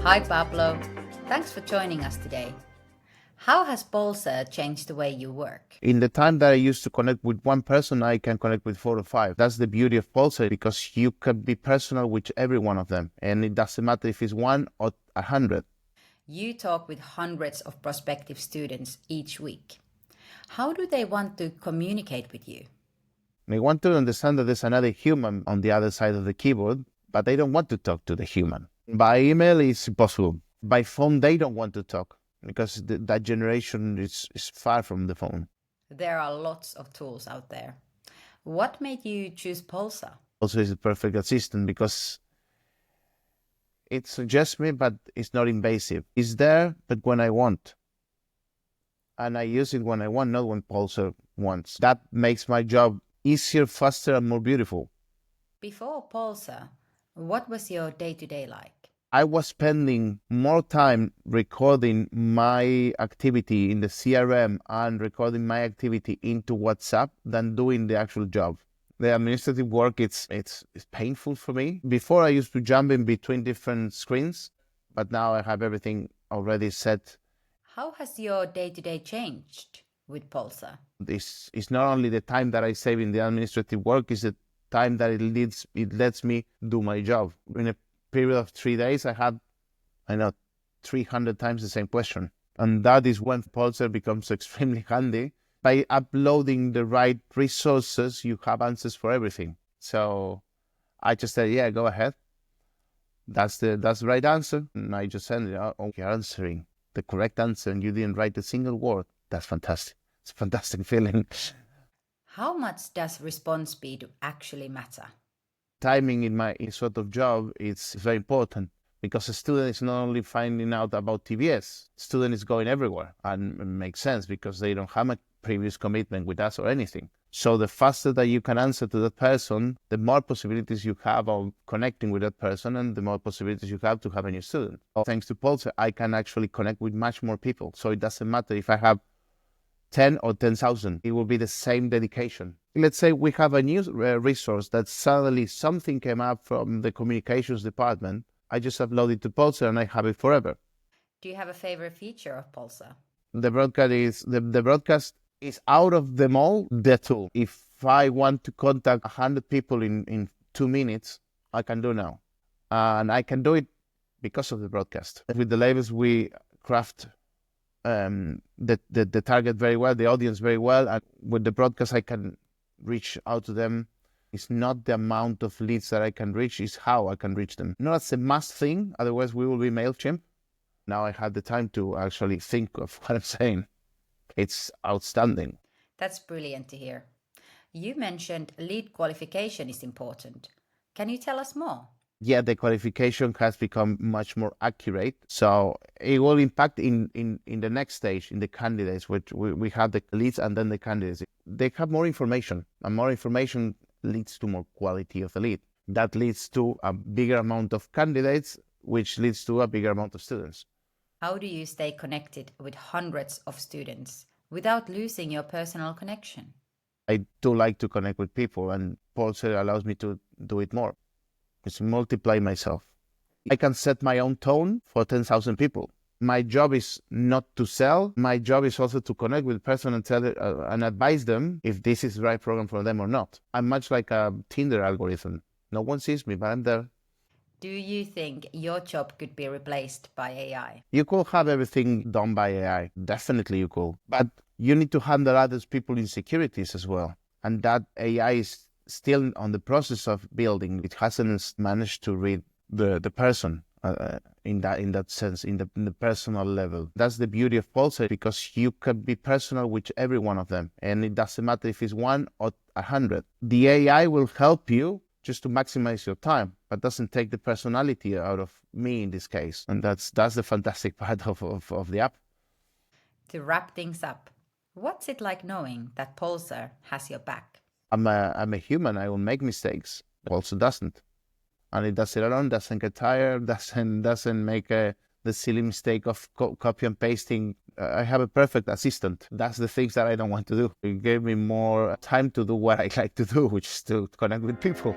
Hi, Pablo. Thanks for joining us today. How has Polser changed the way you work? In the time that I used to connect with one person, I can connect with 4 or 5. That's the beauty of Polser, because you can be personal with every one of them. And it doesn't matter if it's 1 or 100. You talk with hundreds of prospective students each week. How do they want to communicate with you? They want to understand that there's another human on the other side of the keyboard, but they don't want to talk to the human. By email, it's impossible. By phone, they don't want to talk because that generation is far from the phone. There are lots of tools out there. What made you choose Polser? Also, it's a perfect assistant because it suggests me, but it's not invasive. It's there, but when I want. And I use it when I want, not when Polser wants. That makes my job easier, faster, and more beautiful. Before Polser, what was your day-to-day like? I was spending more time recording my activity in the CRM and recording my activity into WhatsApp than doing the actual job. The administrative work, it's painful for me. Before I used to jump in between different screens, but now I have everything already set. How has your day-to-day changed with Polser? This is not only the time that I save in the administrative work, it's the time that it lets me do my job. In a period of 3 days, I had, 300 times the same question. And that is when Polser becomes extremely handy. By uploading the right resources, you have answers for everything. So I just said, yeah, go ahead. That's the right answer. And I just send it out. Oh, you're answering the correct answer and you didn't write a single word. That's fantastic. It's a fantastic feeling. How much does response speed actually matter? Timing in my sort of job is very important because a student is not only finding out about TBS, student is going everywhere, and it makes sense because they don't have a previous commitment with us or anything. So the faster that you can answer to that person, the more possibilities you have of connecting with that person and the more possibilities you have to have a new student. Thanks to Polser, I can actually connect with much more people. So it doesn't matter if I have 10 or 10,000, it will be the same dedication. Let's say we have a new resource that suddenly something came up from the communications department. I just upload it to Polser and I have it forever. Do you have a favorite feature of Polser? The broadcast is out of them all the tool. If I want to contact 100 people in 2 minutes, I can do now. And I can do it because of the broadcast. With the labels, we craft the target very well, the audience very well, and with the broadcast I can reach out to them. It's not the amount of leads that I can reach, it's how I can reach them. Not as a must thing, otherwise we will be MailChimp. Now I had the time to actually think of what I'm saying. It's outstanding. That's brilliant to hear. You mentioned lead qualification is important. Can you tell us more? Yeah, the qualification has become much more accurate. So it will impact in the next stage, in the candidates, which we have the leads and then the candidates. They have more information, and more information leads to more quality of the lead. That leads to a bigger amount of candidates, which leads to a bigger amount of students. How do you stay connected with hundreds of students without losing your personal connection? I do like to connect with people, and Polser allows me to do it more. It's multiply myself. I can set my own tone for 10,000 people. My job is not to sell. My job is also to connect with the person and tell and advise them if this is the right program for them or not. I'm much like a Tinder algorithm. No one sees me, but I'm there. Do you think your job could be replaced by AI? You could have everything done by AI. Definitely you could. But you need to handle other people's insecurities as well. And that AI is still on the process of building. It hasn't managed to read the person in that sense, in the personal level. That's the beauty of Polser, because you can be personal with every one of them, and it doesn't matter if it's 1 or 100. The AI will help you just to maximize your time, but doesn't take the personality out of me in this case, and that's the fantastic part of the app. To wrap things up, what's it like knowing that Polser has your back? I'm a human. I will make mistakes. Also doesn't, and it does it alone. Doesn't get tired. Doesn't make the silly mistake of copy and pasting. I have a perfect assistant. That's the things that I don't want to do. It gave me more time to do what I like to do, which is to connect with people.